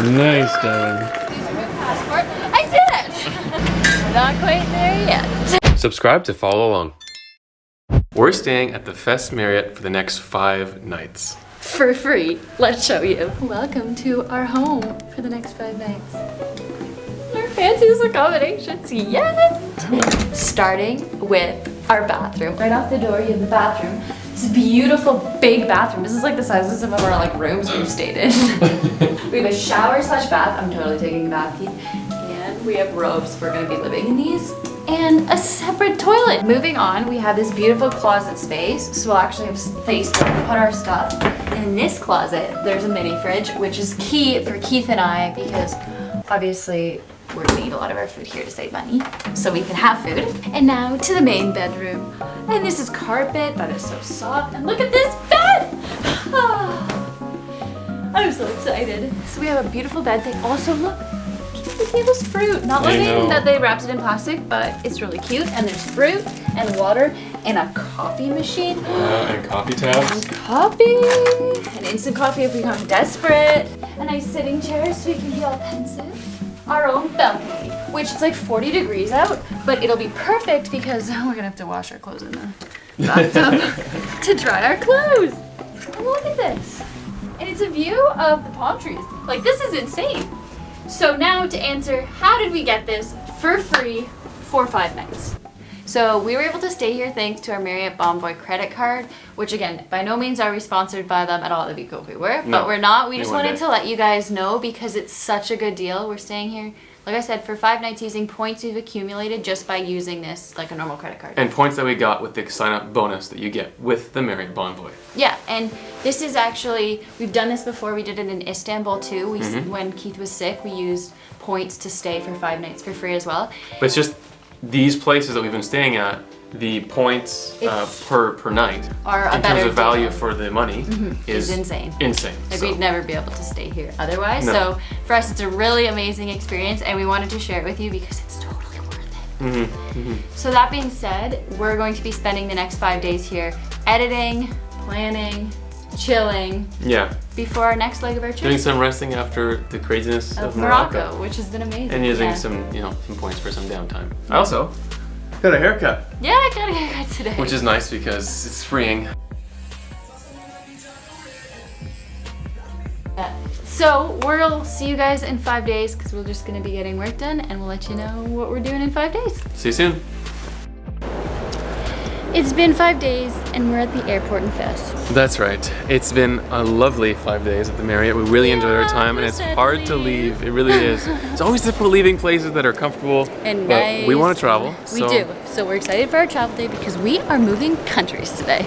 Nice, Devin. Passport. I did it! We're not quite there yet. Subscribe to follow along. We're staying at the Fes Marriott for the next 5 nights. For free. Let's show you. Welcome to our home for the next 5 nights. Our fanciest accommodations yet! Starting with our bathroom. Right off the door, you have the bathroom. This beautiful big bathroom. This is like the size of some of our like rooms we've stayed in. We have a shower slash bath. I'm totally taking a bath, Keith. And we have robes. We're gonna be living in these. And a separate toilet. Moving on, we have this beautiful closet space. So we'll actually have space to put our stuff. And in this closet, there's a mini fridge, which is key for Keith and I because obviously we're gonna eat a lot of our food here to save money, so we can have food. And now to the main bedroom. And this is carpet that is so soft. And look at this bed! I'm so excited. So we have a beautiful bed. They also look, they gave us fruit. Not looking that they wrapped it in plastic, but it's really cute. And there's fruit and water and a coffee machine. And coffee tabs. And coffee. An instant coffee if we become desperate. A nice sitting chair so we can be all pensive. Our own balcony, which is like 40 degrees out, but it'll be perfect because we're gonna have to wash our clothes in the bathtub to dry our clothes. And look at this. And it's a view of the palm trees. Like, this is insane. So now to answer, how did we get this for free for 5 nights? So we were able to stay here thanks to our Marriott Bonvoy credit card, which again, by no means are we sponsored by them at all. That'd be cool if we were, but we're not. We just wanted to let you guys know because it's such a good deal. We're staying here, like I said, for 5 nights using points we've accumulated just by using this like a normal credit card. And points that we got with the sign-up bonus that you get with the Marriott Bonvoy. Yeah, and this is actually, we've done this before. We did it in Istanbul too. When Keith was sick, we used points to stay for 5 nights for free as well. But it's just these places that we've been staying at, the points per night are in terms of value for the money is insane. Insane. Like so. we'd never be able to stay here otherwise. No. So for us, it's a really amazing experience, and we wanted to share it with you because it's totally worth it. So that being said, we're going to be spending the next 5 days here editing, planning, chilling. Yeah. Before our next leg of our trip. Doing some resting after the craziness of Morocco, which has been amazing. And using some points for some downtime. I also got a haircut. Yeah, I got a haircut today. Which is nice because it's freeing. So we'll see you guys in 5 days because we're just going to be getting work done, and we'll let you know what we're doing in 5 days. See you soon. It's been 5 days and we're at the airport in Fes. That's right. It's been a lovely 5 days at the Marriott. We really enjoyed our time, and it's hard to leave. It really is. It's always difficult leaving places that are comfortable, and but nice. We want to travel. We do. So we're excited for our travel day because we are moving countries today.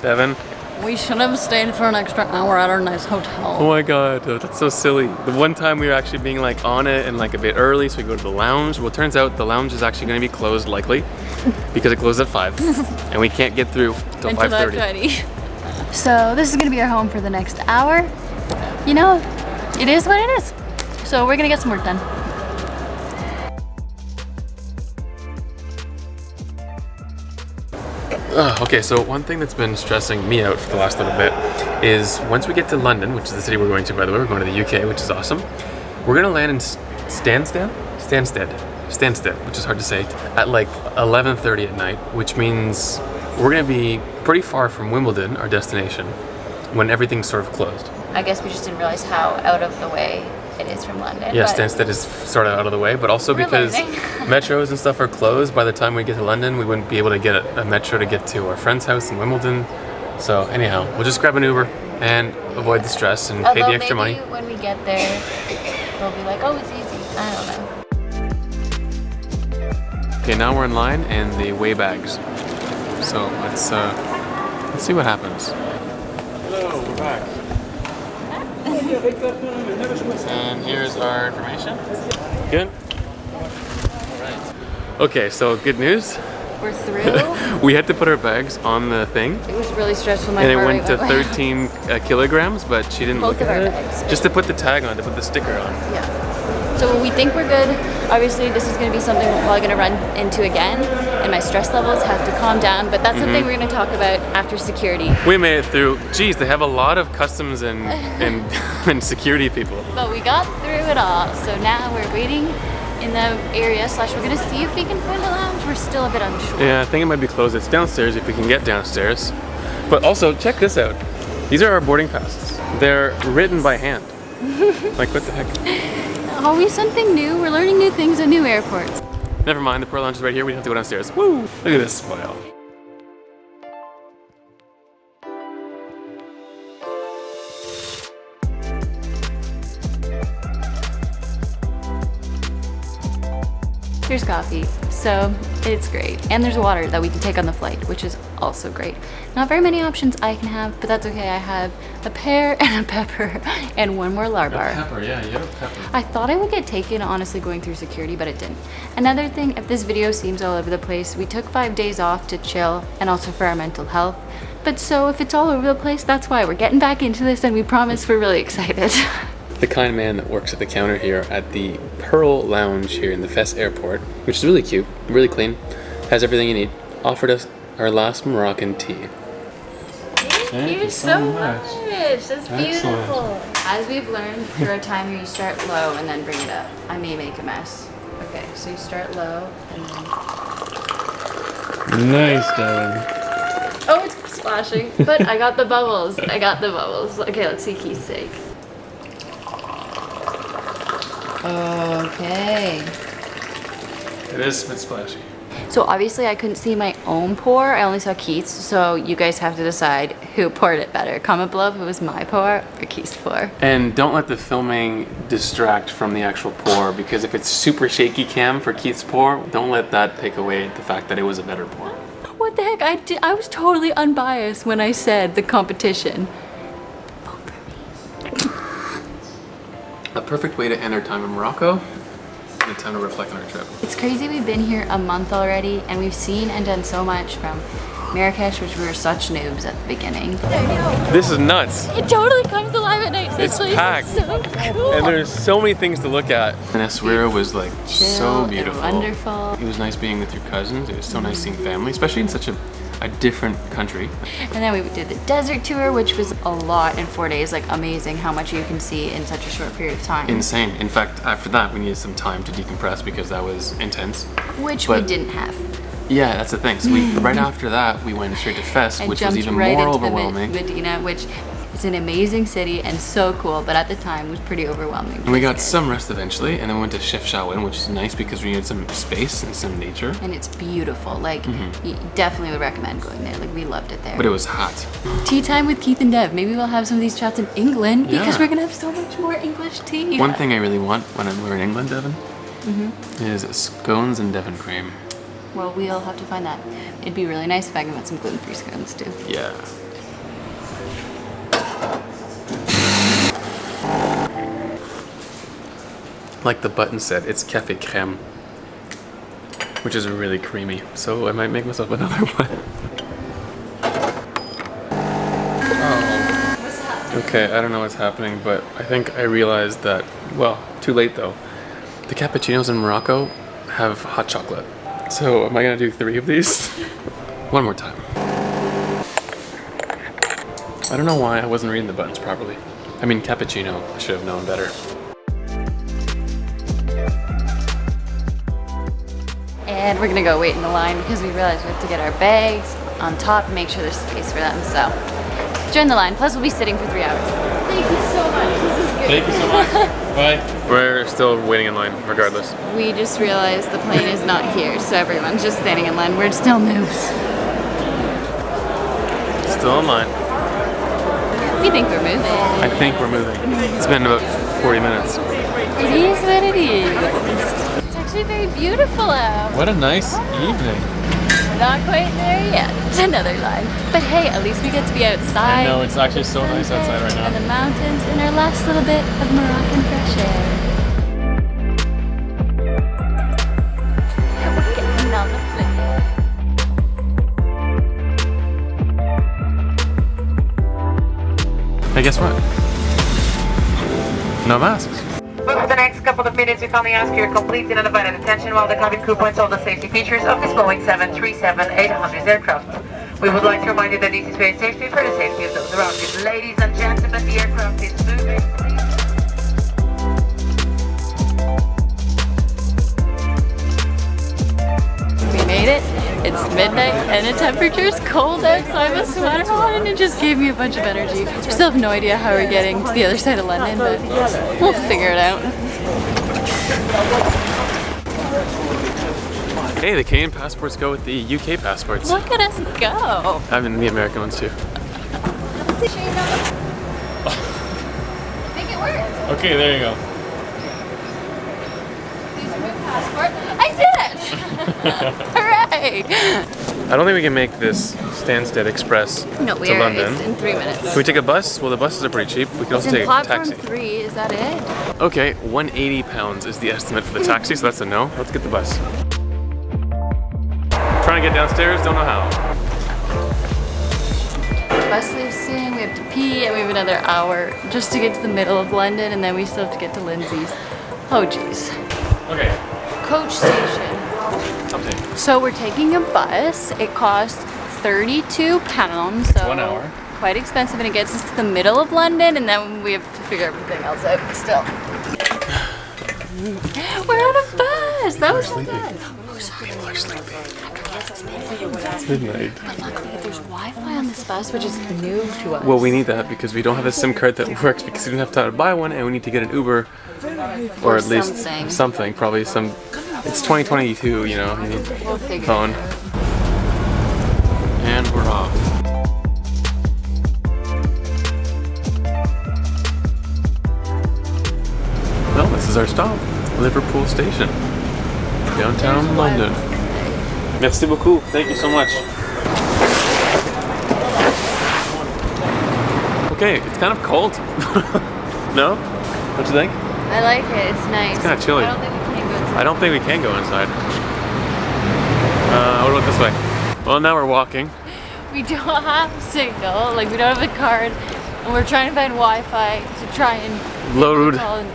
Devin. We should have stayed for an extra hour at our nice hotel. Oh my god, that's so silly. The one time we were actually being like on it and like a bit early, so we go to the lounge. Well, it turns out the lounge is actually going to be closed likely because it closed at 5 and we can't get through till 5:30. So this is going to be our home for the next hour. You know, it is what it is. So we're going to get some work done. Okay, so one thing that's been stressing me out for the last little bit is once we get to London, which is the city we're going to, by the way, we're going to the UK, which is awesome. We're gonna land in Stansted, which is hard to say, at like 11:30 at night, which means we're gonna be pretty far from Wimbledon, our destination, when everything's sort of closed. I guess we just didn't realize how out of the way it is from London. Yeah, Stansted is sort of out of the way, but also because metros and stuff are closed. By the time we get to London, we wouldn't be able to get a metro to get to our friend's house in Wimbledon. So anyhow, we'll just grab an Uber and avoid the stress and pay the extra money. Maybe when we get there, they'll be like, oh, it's easy. I don't know. Okay, now we're in line and the weigh bags. So let's see what happens. Hello, we're back. And here's our information. Good? Alright. Okay, so good news. We're through. We had to put our bags on the thing. It was really stressful. And it went to 13 kilograms, but she didn't Both look of at our it. bags. Just to put the tag on, to put the sticker on. Yeah. So we think we're good. Obviously, this is going to be something we're probably going to run into again, and my stress levels have to calm down, but that's something we're going to talk about after security. We made it through. Geez, they have a lot of customs and and security people. But we got through it all, so now we're waiting in the area, / we're going to see if we can find a lounge. We're still a bit unsure. Yeah, I think it might be closed. It's downstairs if we can get downstairs. But also, check this out. These are our boarding passes. They're written by hand. Like, what the heck? Always something new. We're learning new things at new airports. Never mind, the Pearl Lounge is right here. We don't have to go downstairs. Woo! Look at this smile. Here's coffee, so it's great. And there's water that we can take on the flight, which is also great. Not very many options I can have, but that's okay. I have a pear and a pepper and one more larbar. Pepper, yeah, you have a pepper. I thought I would get taken, honestly, going through security, but it didn't. Another thing, if this video seems all over the place, we took 5 days off to chill and also for our mental health. But so if it's all over the place, that's why we're getting back into this, and we promise we're really excited. The kind man that works at the counter here at the Pearl Lounge here in the Fes airport, which is really cute, really clean, has everything you need, offered us our last Moroccan tea. Thank you so much. That's beautiful. As we've learned through our time here, you start low and then bring it up. I may make a mess. Okay, so you start low and then... Nice, Devin. Oh, it's splashing. But I got the bubbles. I got the bubbles. Okay, let's see Keith's sake. Okay. It is a bit splashy. So obviously I couldn't see my own pour. I only saw Keith's. So you guys have to decide who poured it better. Comment below if it was my pour or Keith's pour. And don't let the filming distract from the actual pour, because if it's super shaky cam for Keith's pour, don't let that take away the fact that it was a better pour. What the heck? I was totally unbiased when I said the competition. A perfect way to end our time in Morocco and a time to reflect on our trip. It's crazy we've been here a month already and we've seen and done so much, from Marrakesh, which we were such noobs at the beginning. This is nuts. It totally comes alive at night. This place packed. is so cool. And there's so many things to look at. And Essaouira was like so and beautiful. wonderful. It was nice being with your cousins. It was so nice seeing family, especially in such a different country. And then we did the desert tour, which was a lot in 4 days. Like, amazing how much you can see in such a short period of time. Insane. In fact, after that, we needed some time to decompress because that was intense. Which we didn't have. Yeah, that's the thing. So right after that, we went straight to Fes, And which was jumped even right more into overwhelming. the Medina, which is an amazing city and so cool, but at the time was pretty overwhelming. And we got some rest eventually, and then we went to Chefchaouen, which is nice because we needed some space and some nature. And it's beautiful. Like, you definitely would recommend going there. Like, we loved it there. But it was hot. Tea time with Keith and Dev. Maybe we'll have some of these chats in England because Yeah. we're gonna have so much more English tea. One thing I really want when we're in England, Devin, is scones and Devon cream. Well, we'll have to find that. It'd be really nice if I can get some gluten-free scones too. Yeah. Like the button said, it's café crème, which is really creamy. So I might make myself another one. Oh. What's happening? Okay, I don't know what's happening, but I think I realized that, well, too late though. The cappuccinos in Morocco have hot chocolate. So am I gonna do 3 of these? One more time. I don't know why I wasn't reading the buttons properly. I mean, cappuccino, I should have known better. And we're gonna go wait in the line because we realized we have to get our bags on top and make sure there's space for them. So join the line. Plus, we'll be sitting for 3 hours. Thank you so much. This is good. Thank you so much. Bye. We're still waiting in line, regardless. We just realized the plane is not here, so everyone's just standing in line. We're still noobs. Still in line. We think we're moving. I think we're moving. It's been about 40 minutes. It is what it is. It's actually very beautiful out. What a nice evening. We're not quite there yet. It's another line. But hey, at least we get to be outside. I know, it's actually so nice outside right now. And the mountains and our last little bit of Moroccan fresh air. We're getting on the plane. Hey, guess what? No masks. But for the next couple of minutes, we kindly ask for your complete and undivided attention while the cabin crew points all the safety features of this Boeing 737-800 aircraft. We would like to remind you that this is very safety for the safety of those around you. Ladies and gentlemen, the aircraft is moving. We made it. It's midnight and the temperature's cold out, so I have a sweater on and it just gave me a bunch of energy. We still have no idea how we're getting to the other side of London, but we'll figure it out. Hey, the Canadian passports go with the UK passports. Look at us go. I mean, the American ones too. Make it work. Okay, there you go. I did it! Hooray! I don't think we can make this Stansted Express No, to we are. London. It's in 3 minutes. Can we take a bus? Well, the buses are pretty cheap. We can also It's in take a platform taxi. 3. Is that it? Okay, £180 is the estimate for the taxi, so that's a no. Let's get the bus. Trying to get downstairs, don't know how. The bus leaves soon. We have to pee, and we have another hour just to get to the middle of London, and then we still have to get to Lindsay's. Oh, jeez. Okay. Coach station. Okay. So we're taking a bus. It costs £32. So 1 hour. Quite expensive, and it gets us to the middle of London, and then we have to figure everything else out. But still, we're on a bus. That was so good. Oh, sorry. People are sleeping. It's midnight. But luckily, there's Wi-Fi on this bus, which is new to us. Well, we need that because we don't have a SIM card that works because we don't have time to buy one, and we need to get an Uber or at least something. Probably some. It's 2022, you know. You need We'll figure phone. it out. And we're off. Well, this is our stop, Liverpool Station, downtown London. Merci beaucoup. Thank you so much. Okay, it's kind of cold. No? What you think? I like it. It's nice. It's kinda chilly. I don't think we can go inside. I don't think we can go inside. What about this way? Well, now we're walking. We don't have signal. Like, we don't have a card. And we're trying to find Wi-Fi to try and Load. call an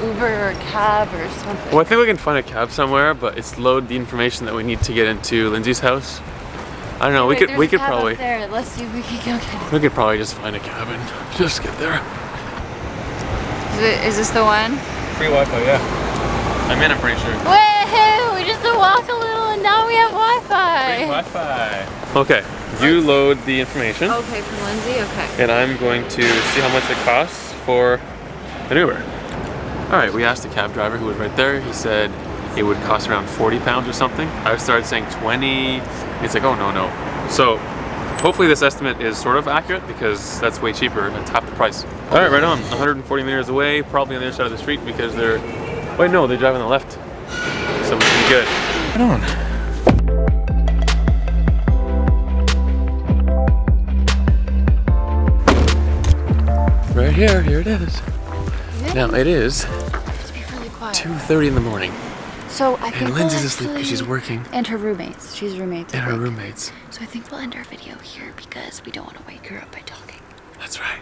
Uber or a cab or something. Well, I think we can find a cab somewhere, but it's load the information that we need to get into Lindsay's house. I don't know. Wait, we there's could a cab probably up there. Let's see if we can go get it. we could probably just find a cab and just get there. Is this the one? Free Wi-Fi, yeah. I'm in, I'm pretty sure. Woohoo! We just walk a little and now we have Wi-Fi. Wi-Fi. Okay, you load the information, Okay, from Lindsay? Okay. and I'm going to see how much it costs for an Uber. All right, we asked the cab driver who was right there. He said it would cost around £40 or something. I started saying 20. He's like, oh, no. So hopefully this estimate is sort of accurate because that's way cheaper and it's half the price. All right, right on. 140 meters away, probably on the other side of the street because they're, wait, no, they're driving on the left. So we should be good. Right on. Right here it is. Now it is Let's be really quiet. 2:30 in the morning. So I think And Lindsay's we'll asleep because she's working. And her roommates. She's roommates. I And her think. roommates. So I think we'll end our video here because we don't want to wake her up by talking. That's right.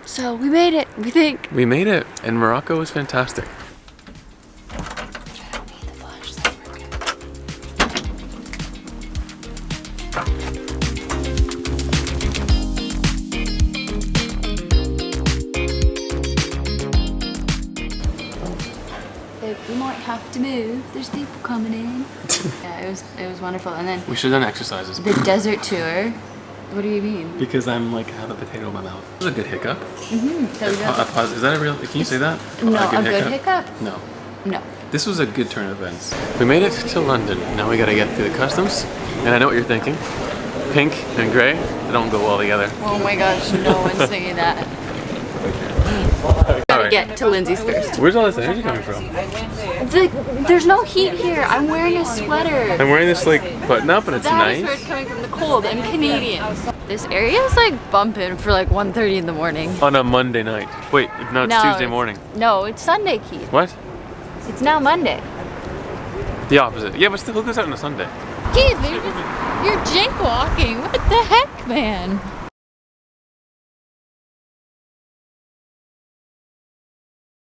So we made it, we think. We made it, and Morocco was fantastic. I don't need the flashlight. We're good. Babe, we might have to move. There's people coming in. Yeah, it was wonderful. And then We should have done exercises. the desert tour. What do you mean? Because I'm like, have a potato in my mouth. That was a good hiccup. So Pause. Is that a real, can you say that? No, a good hiccup? No. No. This was a good turn of events. We made it to London. Now we gotta get through the customs. And I know what you're thinking. Pink and gray, they don't go well together. Oh my gosh, no one's singing that. All right. Get to Lindsay's first. Where's all this energy coming from? There's no heat here. I'm wearing a sweater. I'm wearing this like button up and it's That is where nice. it's coming from, the cold. I'm Canadian. This area is like bumping for like 1:30 in the morning. On a Monday night. Wait, no, it's Tuesday morning. No, it's Sunday, Keith. What? It's now Monday. The opposite. Yeah, but still, who goes out on a Sunday? Keith, you're jink walking. What the heck, man?